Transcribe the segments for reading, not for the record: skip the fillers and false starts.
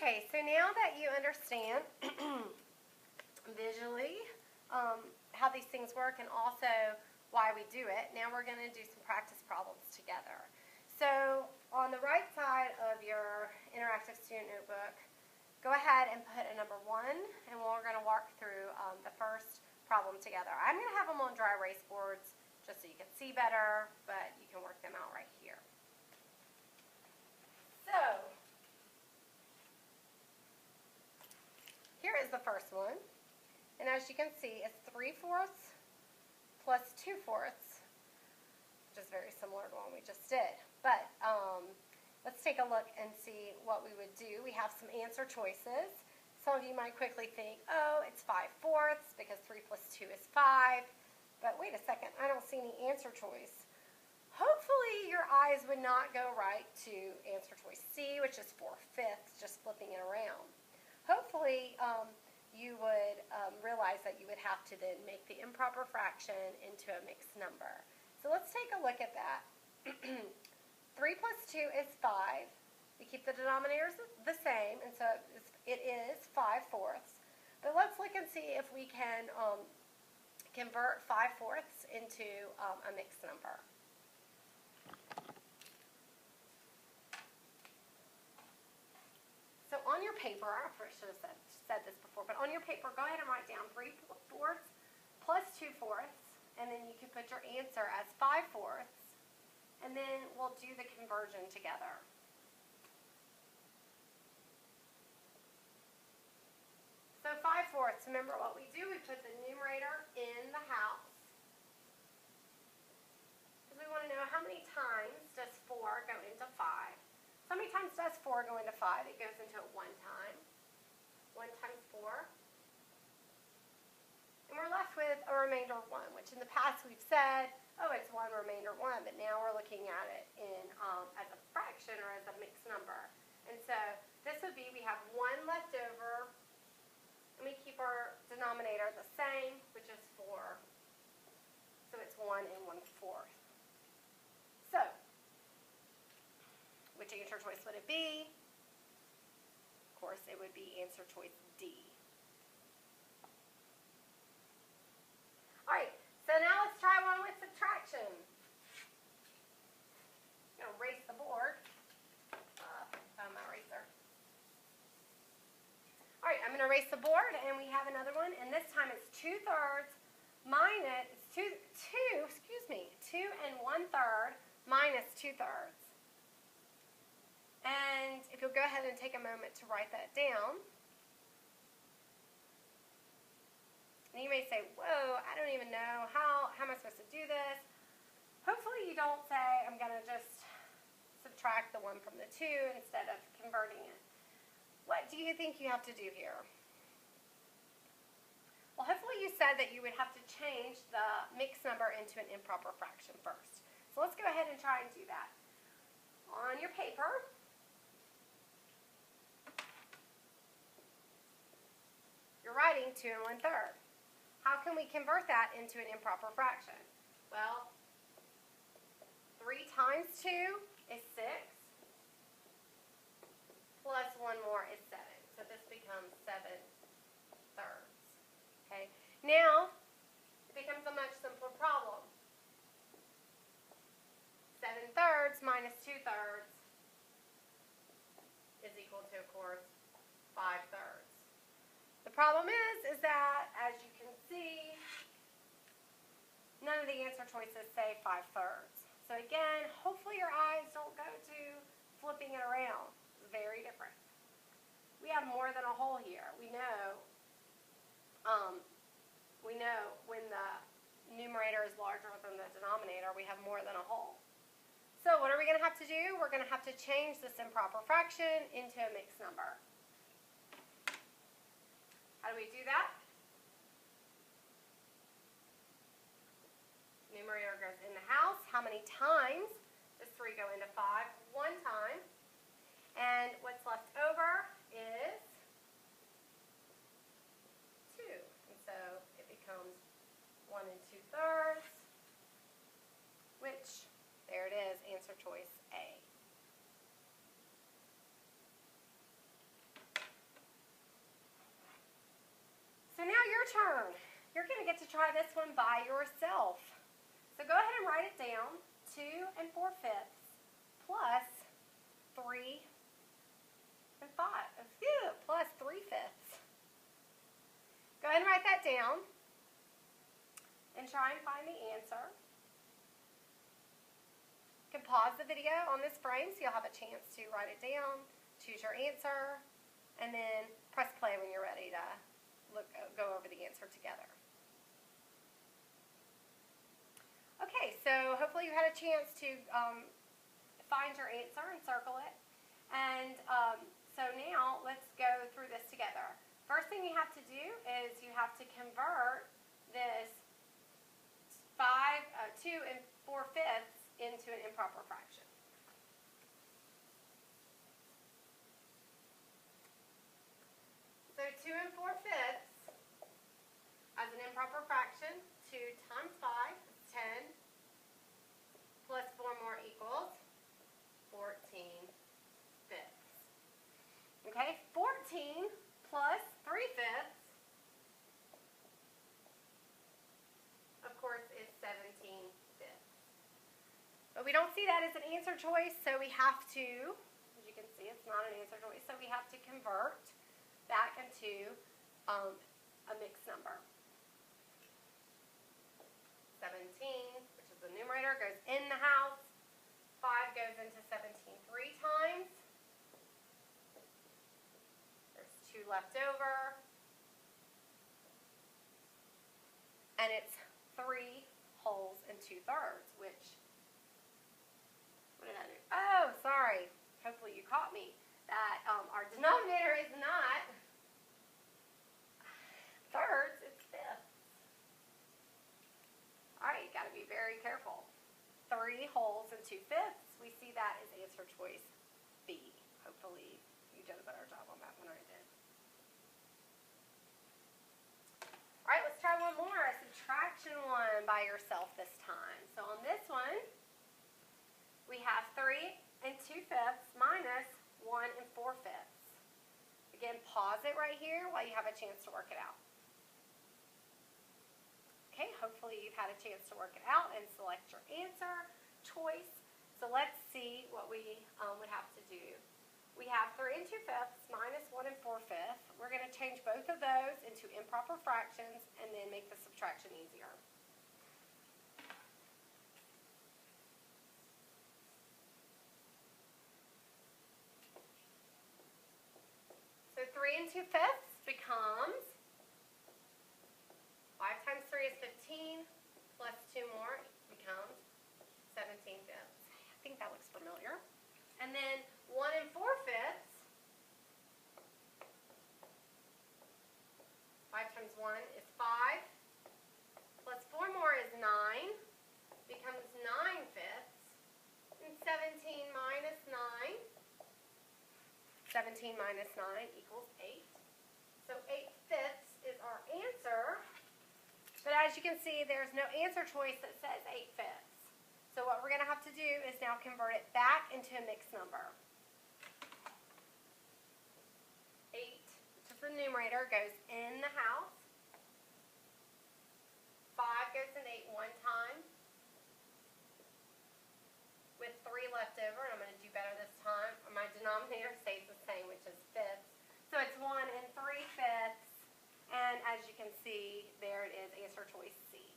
Okay, so now that you understand visually how these things work and also why we do it, now we're going to do some practice problems together. So on the right side of your interactive student notebook, go ahead and put a number 1, and we're going to walk through the first problem together. I'm going to have them on dry erase boards just so you can see better, but you can work them out right here. So here is the first one, and as you can see, it's 3/4 plus 2/4, which is very similar to what we just did. But let's take a look and see what we would do. We have some answer choices. Some of you might quickly think, oh, it's 5/4 because 3 plus 2 is 5. But wait a second, I don't see any answer choice. Hopefully your eyes would not go right to answer choice C, which is 4/5, just flipping it around. Hopefully you would realize that you would have to then make the improper fraction into a mixed number. So let's take a look at that. 3 plus 2 is 5. We keep the denominators the same, and so it is 5/4. But let's look and see if we can convert 5/4 into a mixed number. So on your paper, I should have said this before, but on your paper, go ahead and write down 3/4 plus 2/4, and then you can put your answer as 5/4, and then we'll do the conversion together. So 5/4, remember what we do, we put the numerator in the house. Because we want to know how many times does 4 go into 5. How many times does 4 go into 5? It goes into it 1 time. 1 times 4. And we're left with a remainder of 1, which in the past we've said, oh, it's 1 remainder 1, but now we're looking at it in as a fraction or as a mixed number. And so this would be, we have 1 left over, and we keep our denominator the same, which is 4. So it's 1 1/4. So which answer choice would it be? Of course, it would be answer choice D. All right, so now let's try one with subtraction. I'm going to erase the board. Found my eraser. All right, I'm going to erase the board, and we have another one, and this time it's 2/3 minus 2 and 1/3 minus 2/3. And if you'll go ahead and take a moment to write that down. And you may say, whoa, I don't even know, how am I supposed to do this? Hopefully you don't say, I'm going to just subtract the 1 from the 2 instead of converting it. What do you think you have to do here? Well, hopefully you said that you would have to change the mixed number into an improper fraction first. So let's go ahead and try and do that. On your paper, you're writing 2 1/3. How can we convert that into an improper fraction? Well, 3 times 2 is 6, plus 1 more is 7. So this becomes 7/3. Okay. Now, it becomes a much simpler problem. 7/3 minus 2/3 is equal to, of course, 5/3. The problem is that, as you can see, none of the answer choices say 5/3. So again, hopefully your eyes don't go to flipping it around. It's very different. We have more than a whole here. We know when the numerator is larger than the denominator, we have more than a whole. So what are we going to have to do? We're going to have to change this improper fraction into a mixed number. How do we do that? Numerator goes in the house. How many times does 3 go into 5? 1 time. And what's left over is 2. And so it becomes 1 2/3, which, there it is, answer choice A. get to try this one by yourself. So go ahead and write it down. 2 4/5 plus 3 5. Plus 3/5. Go ahead and write that down and try and find the answer. You can pause the video on this frame so you'll have a chance to write it down, choose your answer, and then press play when you're ready to go over the answer together. Okay, so hopefully you had a chance to find your answer and circle it. And so now let's go through this together. First thing you have to do is you have to convert this 2 4/5 into an improper fraction. So 2 4/5 as an improper fraction, 2 times 5 is 10, plus 4 more equals 14/5. Okay, 14 plus 3/5, of course, is 17/5. But we don't see that as an answer choice, so we have to, as you can see, it's not an answer choice, so we have to convert back into a mixed number. 17, which is the numerator, goes in the house. 5 goes into 17 3 times. There's 2 left over. And it's 3 wholes and 2/3, which, what did I do? Oh, sorry. Hopefully you caught me. That our denominator is not thirds, it's fifths. All right, you got to be very careful. 3 wholes and 2/5. We see that as answer choice B. Hopefully you did a better job on that than I did. All right, let's try one more. A subtraction one by yourself this time. So on this one, we have 3 2/5 minus 1 4/5. Again, pause it right here while you have a chance to work it out. Okay, hopefully you've had a chance to work it out and select your answer choice. So let's see what we would have to do. We have 3 2/5 minus 1 4/5. We're going to change both of those into improper fractions and then make the subtraction easier. So 3 2/5 becomes 5 times 3 is 15, plus 2 more becomes 17/5. I think that looks familiar. And then 1 4/5, 5 times 1 is 5, plus 4 more is 9, becomes 9/5, and 17 minus 9, 17 minus 9 equals 8. So 8/5 is our answer. But as you can see, there's no answer choice that says 8/5. So what we're going to have to do is now convert it back into a mixed number. 8, which is the numerator, goes in the house. 5 goes in 8 one time, with 3 left over, and I'm going to do better this time. My denominator stays the same, which is fifths. So it's 1 3/5. And as you can see, there it is, answer choice C.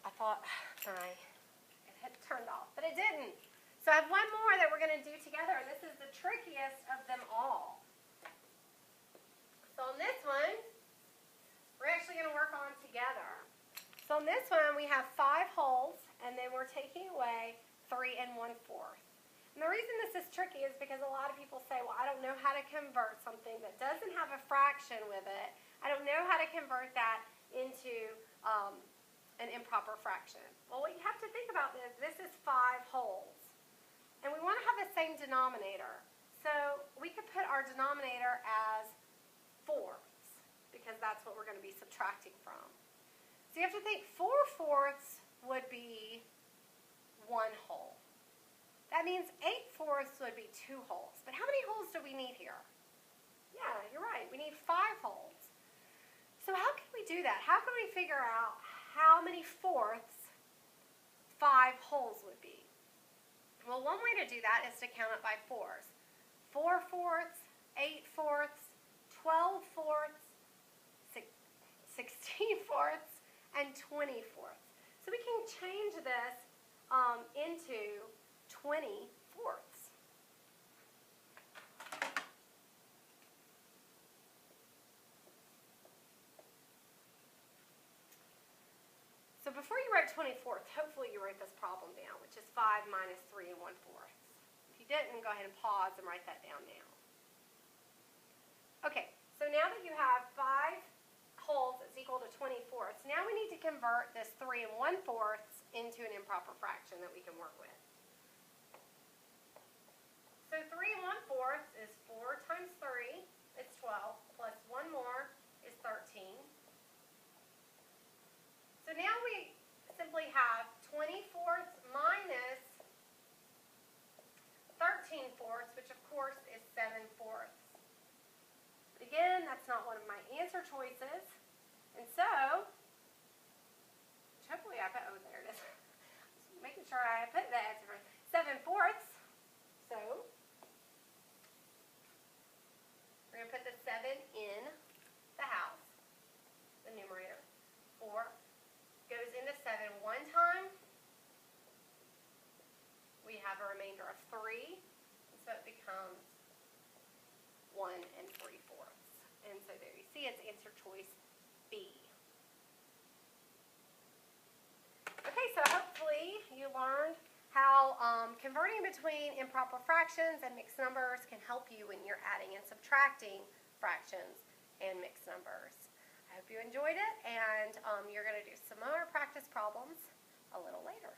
I thought it had turned off, but it didn't. So I have one more that we're going to do together, and this is the trickiest of them all. So on this one, we're actually going to work on together. So on this one, we have 5 wholes, and then we're taking away 3 1/4. And the reason this is tricky is because a lot of people say, well, I don't know how to convert something that doesn't have a fraction with it. I don't know how to convert that into an improper fraction. Well, what you have to think about is this is 5 wholes. And we want to have the same denominator. So we could put our denominator as 4ths, because that's what we're going to be subtracting from. So you have to think 4/4 would be 1 whole. That means 8/4 would be 2 wholes. But how many wholes do we need here? Yeah, you're right. We need 5 wholes. So how can we do that? How can we figure out how many fourths 5 wholes would be? Well, one way to do that is to count it by 4s. 4/4, 8/4, 12/4, 16/4, and 20/4. So we can change this into 20/4. So before you write 20/4, hopefully you write this problem down, which is 5 minus 3 1/4. If you didn't, go ahead and pause and write that down now. Okay, so now that you have 5 wholes is equal to 20/4, now we need to convert this 3 1/4 into an improper fraction that we can work with. So 3 1/4 is 4 times 3, it's 12, plus 1 more is 13. So now we simply have 20/4 minus 13/4, which of course is 7/4. But again, that's not one of my answer choices. And so, hopefully I put, oh, there it is. Just making sure I put the answer right. 7/4. So, we're going to put the 7 in the house, the numerator. 4 goes into 7 one time. We have a remainder of 3, and so it becomes 1 3/4. And so there you see it's answer choice B. Okay, so hopefully you learned how converting between improper fractions and mixed numbers can help you when you're adding and subtracting fractions and mixed numbers. I hope you enjoyed it, and you're going to do some more practice problems a little later.